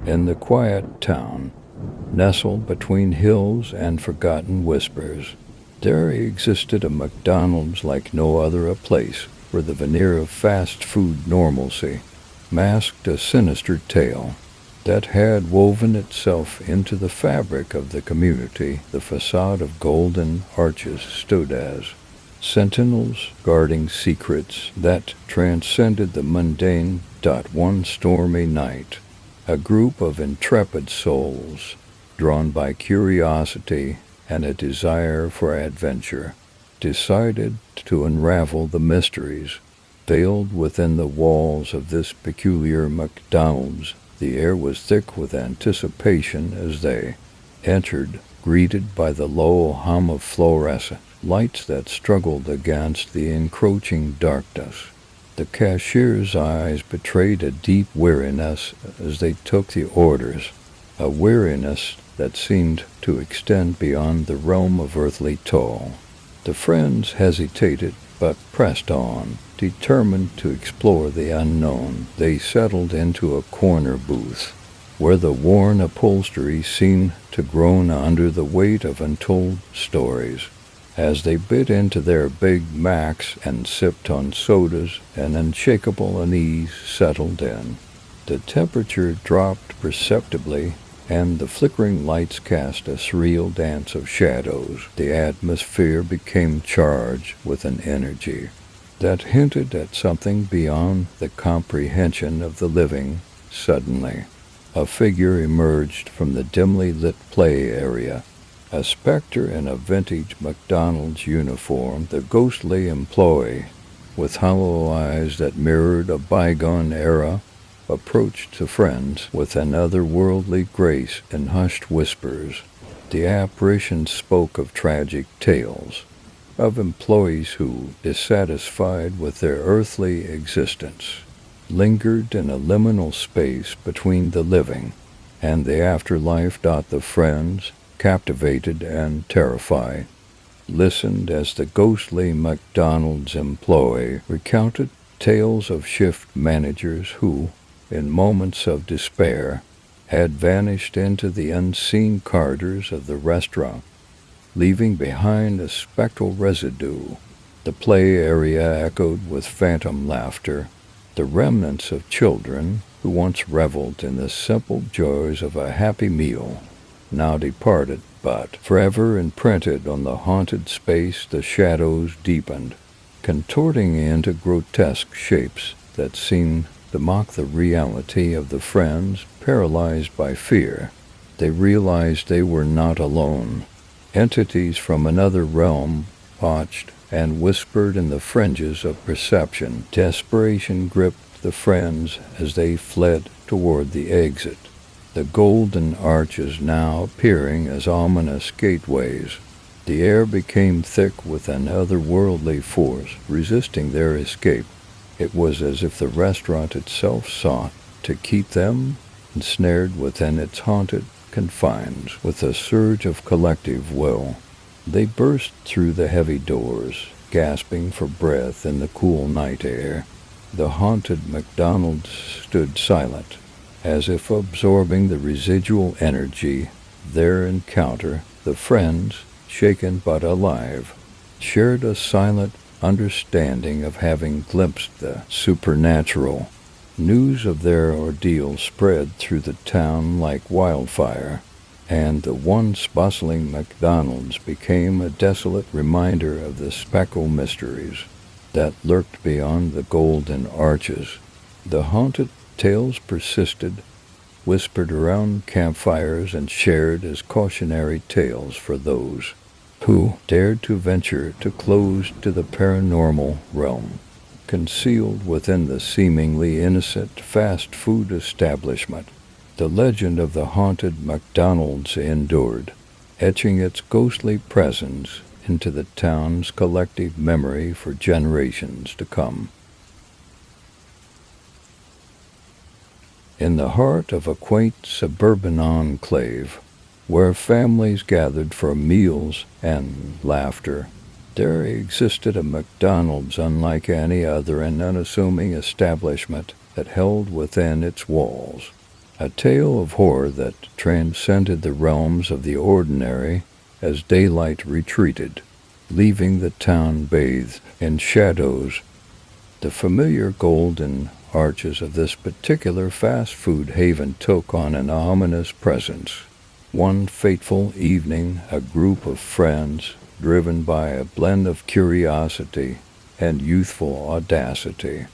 In the quiet town, nestled between hills and forgotten whispers, there existed a McDonald's like no other, a place where the veneer of fast food normalcy masked a sinister tale that had woven itself into the fabric of the community. The facade of golden arches stood as sentinels guarding secrets that transcended the mundane. One stormy night, a group of intrepid souls, drawn by curiosity and a desire for adventure, decided to unravel the mysteries veiled within the walls of this peculiar McDonald's. The air was thick with anticipation as they entered, greeted by the low hum of fluorescent lights that struggled against the encroaching darkness. The cashier's eyes betrayed a deep weariness as they took the orders, a weariness that seemed to extend beyond the realm of earthly toil. The friends hesitated but pressed on, determined to explore the unknown. They settled into a corner booth, where the worn upholstery seemed to groan under the weight of untold stories. As they bit into their Big Macs and sipped on sodas, an unshakable unease settled in. The temperature dropped perceptibly, and the flickering lights cast a surreal dance of shadows. The atmosphere became charged with an energy that hinted at something beyond the comprehension of the living. Suddenly, a figure emerged from the dimly lit play area. A specter in a vintage McDonald's uniform, the ghostly employee, with hollow eyes that mirrored a bygone era, approached the friends with an otherworldly grace and hushed whispers. The apparition spoke of tragic tales, of employees who, dissatisfied with their earthly existence, lingered in a liminal space between the living and the afterlife. The friends, captivated and terrified, listened as the ghostly McDonald's employee recounted tales of shift managers who, in moments of despair, had vanished into the unseen corridors of the restaurant, leaving behind a spectral residue. The play area echoed with phantom laughter, the remnants of children who once reveled in the simple joys of a happy meal, now departed, but forever imprinted on the haunted space. The shadows deepened, contorting into grotesque shapes that seemed to mock the reality of the friends. Paralyzed by fear, they realized they were not alone. Entities from another realm watched and whispered in the fringes of perception. Desperation gripped the friends as they fled toward the exit, the golden arches now appearing as ominous gateways. The air became thick with an otherworldly force resisting their escape. It was as if the restaurant itself sought to keep them ensnared within its haunted confines. With a surge of collective will, they burst through the heavy doors, gasping for breath in the cool night air. The haunted McDonald's stood silent, as if absorbing the residual energy of their encounter. The friends, shaken but alive, shared a silent understanding of having glimpsed the supernatural. News of their ordeal spread through the town like wildfire, and the once bustling McDonald's became a desolate reminder of the spectral mysteries that lurked beyond the golden arches. The haunted tales persisted, whispered around campfires and shared as cautionary tales for those who dared to venture too close to the paranormal realm. Concealed within the seemingly innocent fast food establishment, the legend of the haunted McDonald's endured, etching its ghostly presence into the town's collective memory for generations to come. In the heart of a quaint suburban enclave, where families gathered for meals and laughter, there existed a McDonald's unlike any other, an unassuming establishment that held within its walls a tale of horror that transcended the realms of the ordinary as daylight retreated, leaving the town bathed in shadows. The familiar golden arches of this particular fast food haven took on an ominous presence. One fateful evening, a group of friends, driven by a blend of curiosity and youthful audacity,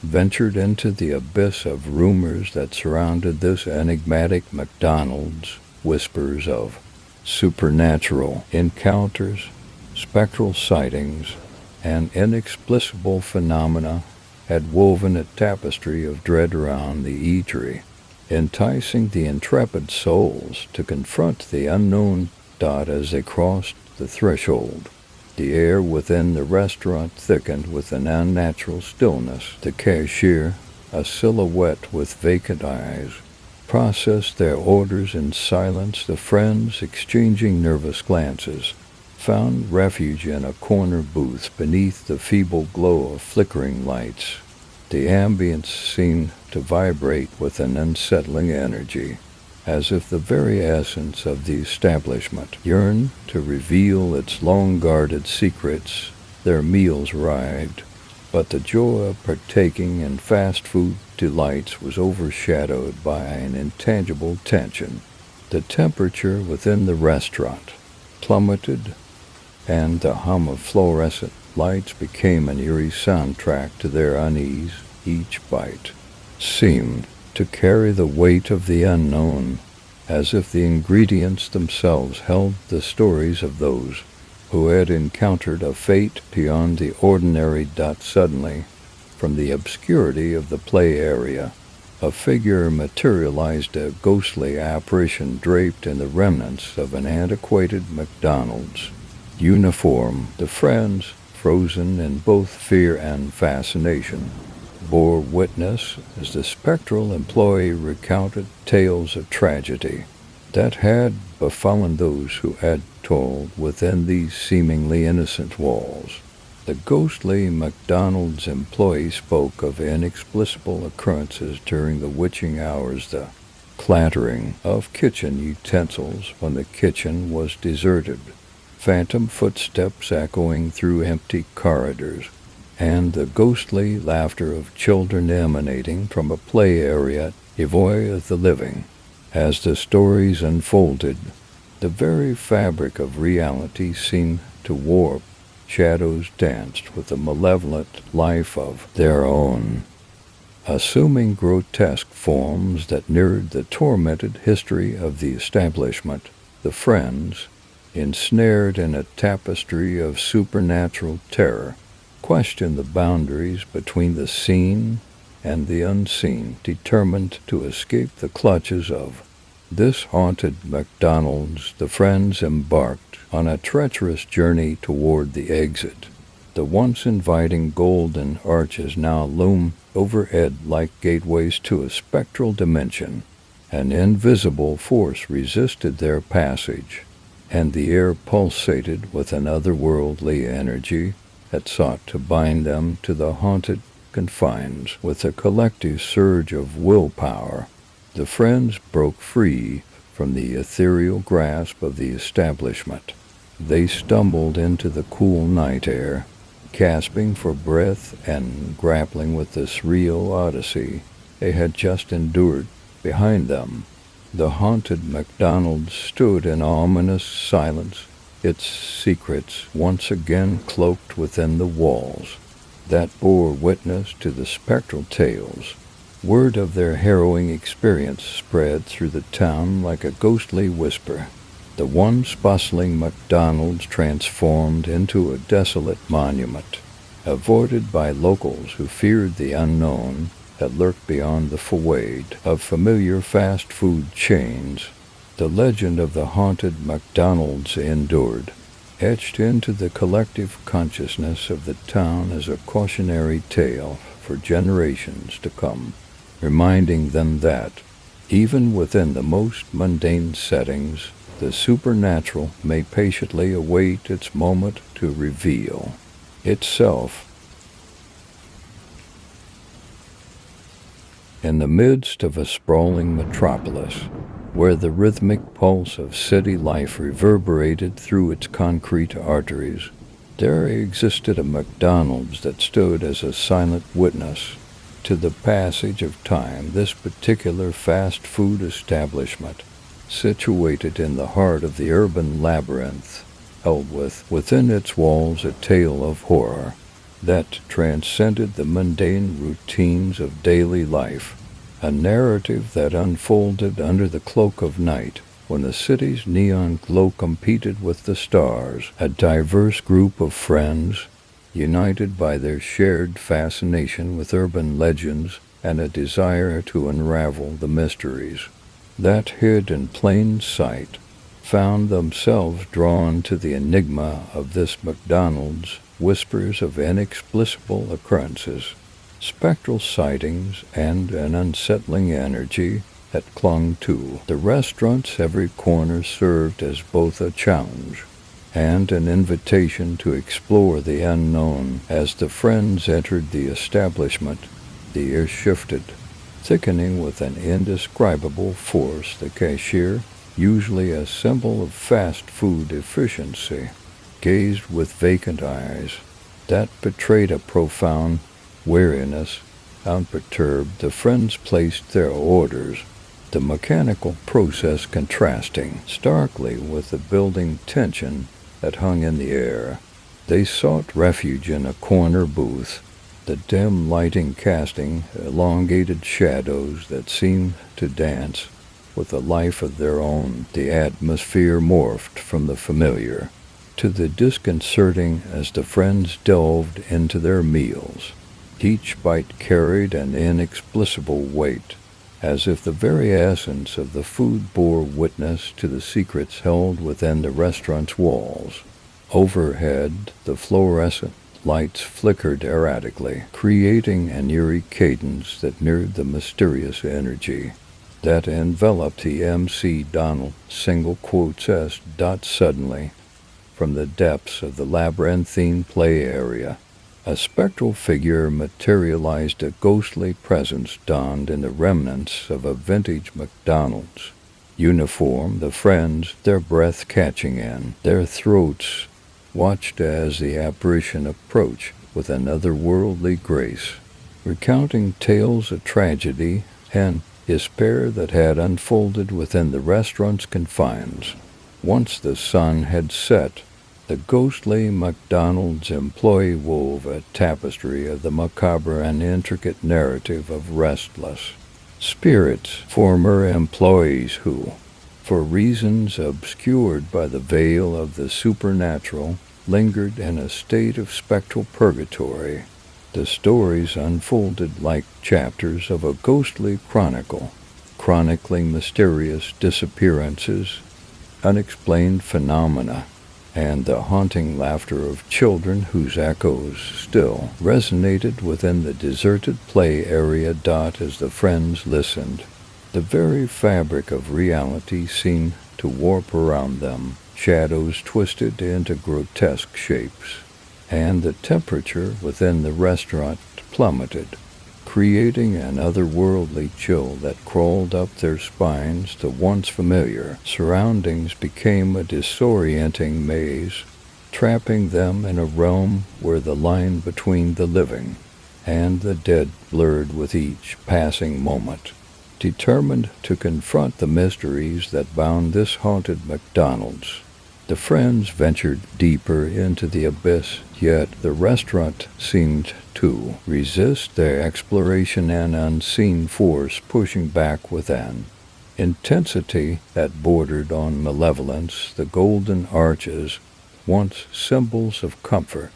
ventured into the abyss of rumors that surrounded this enigmatic McDonald's. Whispers of supernatural encounters, spectral sightings, and inexplicable phenomena had woven a tapestry of dread around the eatery, enticing the intrepid souls to confront the unknown. As they crossed the threshold, the air within the restaurant thickened with an unnatural stillness. The cashier, a silhouette with vacant eyes, processed their orders in silence. The friends, exchanging nervous glances, found refuge in a corner booth beneath the feeble glow of flickering lights. The ambience seemed to vibrate with an unsettling energy, as if the very essence of the establishment yearned to reveal its long-guarded secrets. Their meals arrived, but the joy of partaking in fast food delights was overshadowed by an intangible tension. The temperature within the restaurant plummeted, and the hum of fluorescent lights became an eerie soundtrack to their unease. Each bite seemed to carry the weight of the unknown, as if the ingredients themselves held the stories of those who had encountered a fate beyond the ordinary. Suddenly, from the obscurity of the play area, a figure materialized, a ghostly apparition draped in the remnants of an antiquated McDonald's uniform. The friends, frozen in both fear and fascination, bore witness as the spectral employee recounted tales of tragedy that had befallen those who had toiled within these seemingly innocent walls. The ghostly McDonald's employee spoke of inexplicable occurrences during the witching hours, the clattering of kitchen utensils when the kitchen was deserted, phantom footsteps echoing through empty corridors, and the ghostly laughter of children emanating from a play area devoid of the living. As the stories unfolded, the very fabric of reality seemed to warp. Shadows danced with a malevolent life of their own, assuming grotesque forms that mirrored the tormented history of the establishment. The friends, ensnared in a tapestry of supernatural terror, questioned the boundaries between the seen and the unseen, determined to escape the clutches of this haunted McDonald's. The friends embarked on a treacherous journey toward the exit. The once inviting golden arches now loomed overhead like gateways to a spectral dimension. An invisible force resisted their passage, and the air pulsated with an otherworldly energy that sought to bind them to the haunted confines. With a collective surge of willpower, the friends broke free from the ethereal grasp of the establishment. They stumbled into the cool night air, gasping for breath and grappling with the surreal odyssey they had just endured. Behind them, the haunted McDonald's stood in ominous silence, its secrets once again cloaked within the walls that bore witness to the spectral tales. Word of their harrowing experience spread through the town like a ghostly whisper. The once bustling McDonald's transformed into a desolate monument, avoided by locals who feared the unknown that lurked beyond the facade of familiar fast food chains. The legend of the haunted McDonald's endured, etched into the collective consciousness of the town as a cautionary tale for generations to come, reminding them that, even within the most mundane settings, the supernatural may patiently await its moment to reveal itself. In the midst of a sprawling metropolis, where the rhythmic pulse of city life reverberated through its concrete arteries, there existed a McDonald's that stood as a silent witness to the passage of time. This particular fast food establishment, situated in the heart of the urban labyrinth, held within its walls a tale of horror that transcended the mundane routines of daily life, a narrative that unfolded under the cloak of night, when the city's neon glow competed with the stars. A diverse group of friends, united by their shared fascination with urban legends and a desire to unravel the mysteries that hid in plain sight, found themselves drawn to the enigma of this McDonald's. Whispers of inexplicable occurrences, spectral sightings, and an unsettling energy that clung to the restaurant's every corner served as both a challenge and an invitation to explore the unknown. As the friends entered the establishment, the air shifted, thickening with an indescribable force. The cashier, usually a symbol of fast food efficiency, gazed with vacant eyes that betrayed a profound weariness. Unperturbed, the friends placed their orders, the mechanical process contrasting starkly with the building tension that hung in the air. They sought refuge in a corner booth, the dim lighting casting elongated shadows that seemed to dance with a life of their own. The atmosphere morphed from the familiar to the disconcerting as the friends delved into their meals. Each bite carried an inexplicable weight, as if the very essence of the food bore witness to the secrets held within the restaurant's walls. Overhead, the fluorescent lights flickered erratically, creating an eerie cadence that mirrored the mysterious energy that enveloped the MC Donald. Single quotes S. Suddenly, from the depths of the labyrinthine play area, a spectral figure materialized. A ghostly presence dawned in the remnants of a vintage McDonald's uniform. The friends, their breath catching in their throats, watched as the apparition approached with an otherworldly grace, recounting tales of tragedy and despair that had unfolded within the restaurant's confines. Once the sun had set, the ghostly McDonald's employee wove a tapestry of the macabre and intricate narrative of restless spirits, former employees who, for reasons obscured by the veil of the supernatural, lingered in a state of spectral purgatory. The stories unfolded like chapters of a ghostly chronicle, chronicling mysterious disappearances, unexplained phenomena, and the haunting laughter of children whose echoes still resonated within the deserted play area. As the friends listened, the very fabric of reality seemed to warp around them. Shadows twisted into grotesque shapes, and the temperature within the restaurant plummeted, creating an otherworldly chill that crawled up their spines. The once familiar surroundings became a disorienting maze, trapping them in a realm where the line between the living and the dead blurred with each passing moment. Determined to confront the mysteries that bound this haunted McDonald's, the friends ventured deeper into the abyss, yet the restaurant seemed to resist their exploration, an unseen force pushing back within. Intensity that bordered on malevolence. The golden arches, once symbols of comfort,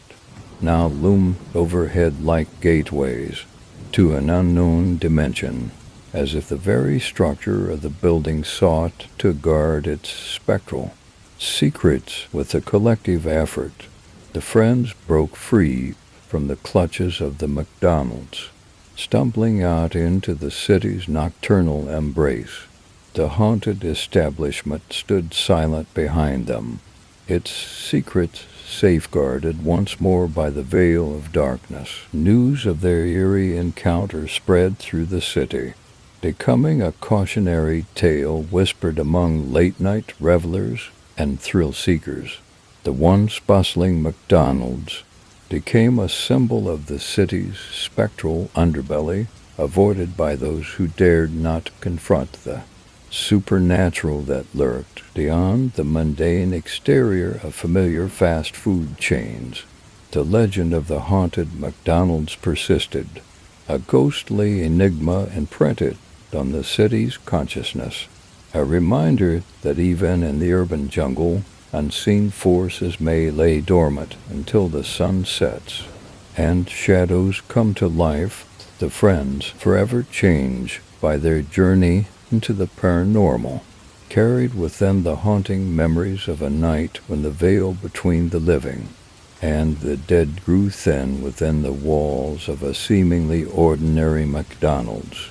now loomed overhead like gateways to an unknown dimension, as if the very structure of the building sought to guard its spectral secrets. With a collective effort, the friends broke free from the clutches of the McDonald's, stumbling out into the city's nocturnal embrace. The haunted establishment stood silent behind them, its secrets safeguarded once more by the veil of darkness. News of their eerie encounter spread through the city, becoming a cautionary tale whispered among late-night revelers and thrill-seekers. The once bustling McDonald's became a symbol of the city's spectral underbelly, avoided by those who dared not confront the supernatural that lurked beyond the mundane exterior of familiar fast food chains. The legend of the haunted McDonald's persisted, a ghostly enigma imprinted on the city's consciousness, a reminder that even in the urban jungle, unseen forces may lay dormant until the sun sets and shadows come to life. The friends forever change by their journey into the paranormal, carried within the haunting memories of a night when the veil between the living and the dead grew thin within the walls of a seemingly ordinary McDonald's.